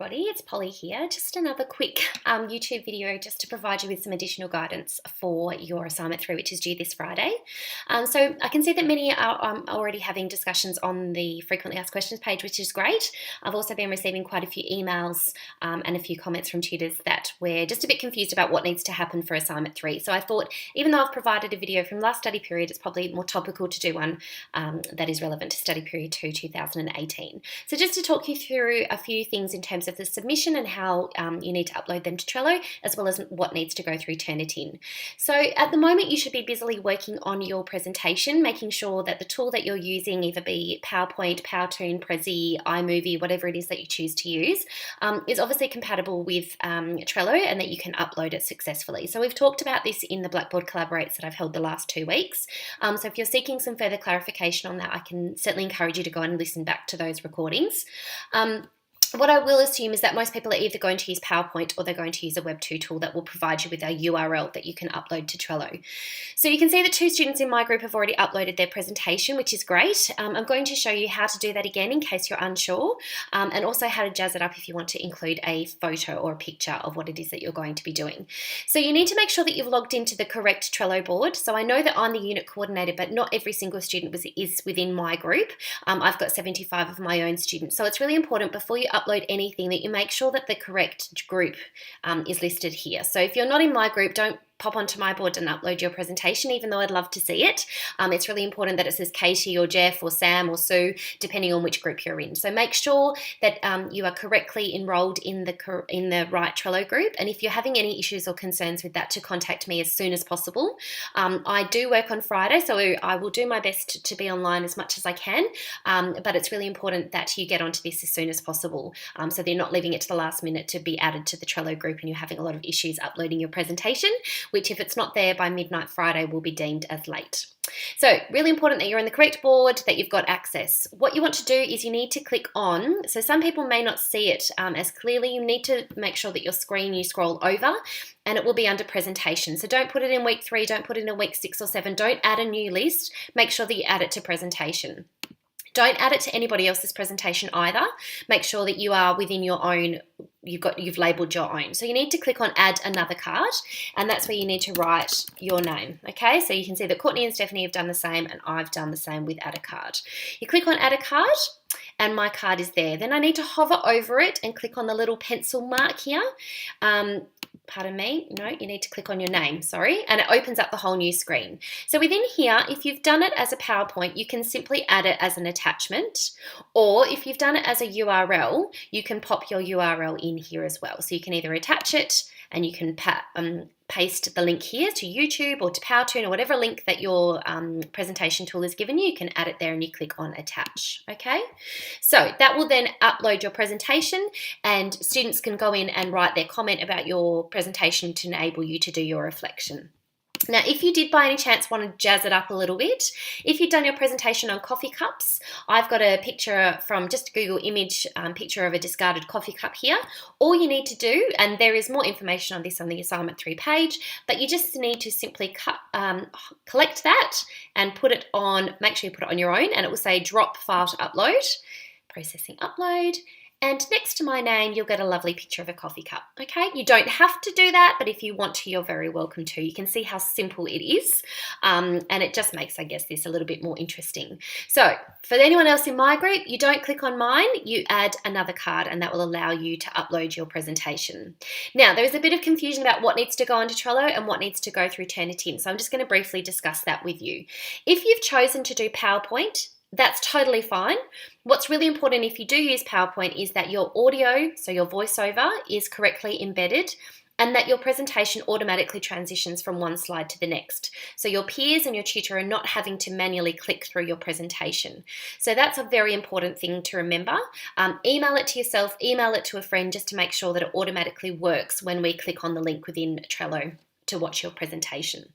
Everybody, it's Polly here. Just another quick YouTube video just to provide you with some additional guidance for your assignment 3, which is due this Friday. So I can see that many are already having discussions on the frequently asked questions page, which is great. I've also been receiving quite a few emails and a few comments from tutors that we're just a bit confused about what needs to happen for assignment 3. So I thought, even though I've provided a video from last study period, it's probably more topical to do one that is relevant to study period 2, 2018. So just to talk you through a few things in terms of the submission and how you need to upload them to Trello, as well as what needs to go through Turnitin. So at the moment, you should be busily working on your presentation, making sure that the tool that you're using, either be PowerPoint, Powtoon, Prezi, iMovie, whatever it is that you choose to use, is obviously compatible with Trello and that you can upload it successfully. So we've talked about this in the Blackboard Collaborates that I've held the last 2 weeks. So if you're seeking some further clarification on that, I can certainly encourage you to go and listen back to those recordings. What I will assume is that most people are either going to use PowerPoint or they're going to use a Web2 tool that will provide you with a URL that you can upload to Trello. So you can see that 2 students in my group have already uploaded their presentation, which is great. I'm going to show you how to do that again in case you're unsure, and also how to jazz it up if you want to include a photo or a picture of what it is that you're going to be doing. So you need to make sure that you've logged into the correct Trello board. So I know that I'm the unit coordinator, but not every single student is within my group. I've got 75 of my own students. So it's really important before you upload anything that you make sure that the correct group is listed here. So if you're not in my group, don't pop onto my board and upload your presentation, even though I'd love to see it. It's really important that it says Katie or Jeff or Sam or Sue, depending on which group you're in. So make sure that you are correctly enrolled in the right Trello group. And if you're having any issues or concerns with that, to contact me as soon as possible. I do work on Friday, so I will do my best to be online as much as I can. But it's really important that you get onto this as soon as possible, so they're not leaving it to the last minute to be added to the Trello group and you're having a lot of issues uploading your presentation, which if it's not there by midnight Friday will be deemed as late. So really important that you're in the correct board, that you've got access. What you want to do is you need to click on, so some people may not see it as clearly, you need to make sure that your screen, you scroll over and it will be under presentation. So don't put it in week 3, don't put it in week 6 or 7, don't add a new list, make sure that you add it to presentation. Don't add it to anybody else's presentation either. Make sure that you are within your own, you've labelled your own. So you need to click on add another card, and that's where you need to write your name. Okay, so you can see that Courtney and Stephanie have done the same and I've done the same with add a card. You click on add a card and my card is there. Then I need to hover over it and click on the little pencil mark here. Pardon me, no, you need to click on your name, sorry, and it opens up the whole new screen. So within here, if you've done it as a PowerPoint, you can simply add it as an attachment, or if you've done it as a URL, you can pop your URL in here as well. So you can either attach it and you can paste the link here to YouTube or to Powtoon or whatever link that your presentation tool has given you, you can add it there and you click on attach, okay? So that will then upload your presentation and students can go in and write their comment about your presentation to enable you to do your reflection. Now, if you did by any chance want to jazz it up a little bit, if you've done your presentation on coffee cups, I've got a picture from just a Google image picture of a discarded coffee cup here. All you need to do, and there is more information on this on the assignment 3 page, but you just need to simply collect that and put it on, make sure you put it on your own, and it will say drop file to upload, processing upload. And next to my name, you'll get a lovely picture of a coffee cup, okay? You don't have to do that, but if you want to, you're very welcome to. You can see how simple it is, and it just makes, I guess, this a little bit more interesting. So for anyone else in my group, you don't click on mine, you add another card, and that will allow you to upload your presentation. Now, there is a bit of confusion about what needs to go onto Trello and what needs to go through Turnitin, so I'm just going to briefly discuss that with you. If you've chosen to do PowerPoint, that's totally fine. What's really important if you do use PowerPoint is that your audio, so your voiceover, is correctly embedded and that your presentation automatically transitions from one slide to the next. So your peers and your tutor are not having to manually click through your presentation. So that's a very important thing to remember. Email it to yourself, email it to a friend just to make sure that it automatically works when we click on the link within Trello to watch your presentation.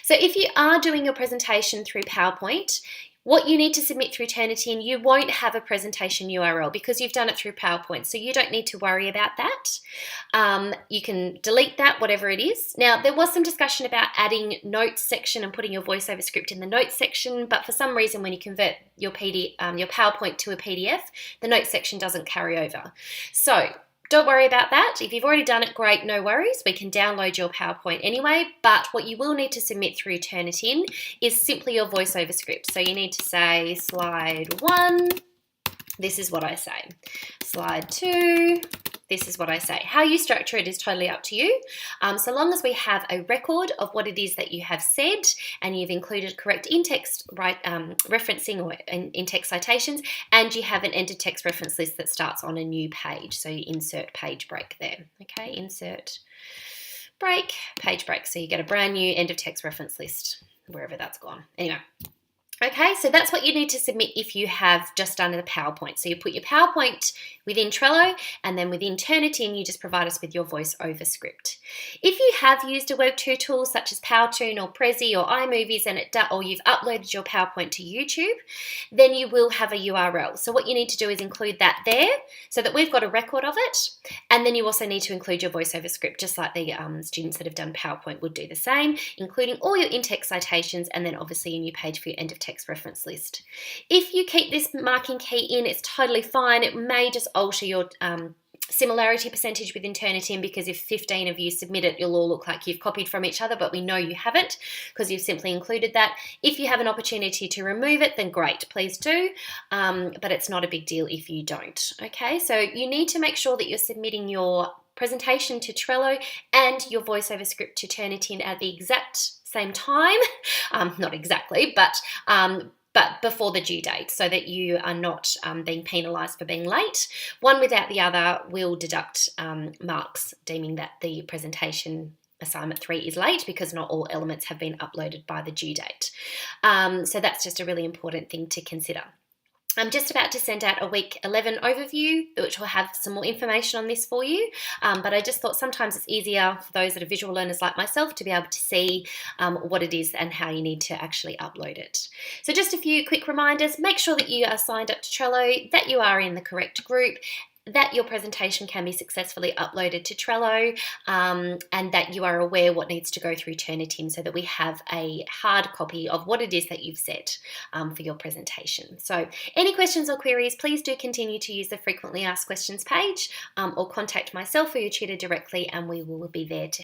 So if you are doing your presentation through PowerPoint, What you need to submit through Turnitin, you won't have a presentation URL because you've done it through PowerPoint, so you don't need to worry about that. You can delete that, whatever it is. Now, there was some discussion about adding notes section and putting your voiceover script in the notes section, but for some reason when you convert your PowerPoint to a PDF, the notes section doesn't carry over. So don't worry about that. If you've already done it, great, no worries. We can download your PowerPoint anyway, but what you will need to submit through Turnitin is simply your voiceover script. So you need to say slide 1, this is what I say. Slide 2, this is what I say. How you structure it is totally up to you. So long as we have a record of what it is that you have said and you've included correct in-text referencing or in-text citations, and you have an end-of-text reference list that starts on a new page. So you insert page break there. Okay, insert break, page break. So you get a brand new end-of-text reference list, wherever that's gone. Anyway. Okay, so that's what you need to submit if you have just done the PowerPoint. So you put your PowerPoint within Trello, and then within Turnitin, you just provide us with your voiceover script. If you have used a Web2 tool such as Powtoon or Prezi or iMovies, or you've uploaded your PowerPoint to YouTube, then you will have a URL. So what you need to do is include that there so that we've got a record of it, and then you also need to include your voiceover script, just like the students that have done PowerPoint would do the same, including all your in-text citations, and then obviously a new page for your end-of-text reference list. If you keep this marking key in, it's totally fine. It may just alter your similarity percentage within Turnitin, because if 15 of you submit it, you'll all look like you've copied from each other, but we know you haven't because you've simply included that. If you have an opportunity to remove it, then great, please do, but it's not a big deal if you don't. Okay, so you need to make sure that you're submitting your presentation to Trello and your voiceover script to Turnitin at the exact same time, not exactly, but before the due date, so that you are not being penalised for being late. One without the other will deduct marks, deeming that the presentation assignment 3 is late because not all elements have been uploaded by the due date. So that's just a really important thing to consider. I'm just about to send out a week 11 overview, which will have some more information on this for you. But I just thought sometimes it's easier for those that are visual learners like myself to be able to see what it is and how you need to actually upload it. So just a few quick reminders. Make sure that you are signed up to Trello, that you are in the correct group, that your presentation can be successfully uploaded to Trello, and that you are aware what needs to go through Turnitin so that we have a hard copy of what it is that you've said for your presentation. So any questions or queries, please do continue to use the frequently asked questions page, or contact myself or your tutor directly, and we will be there to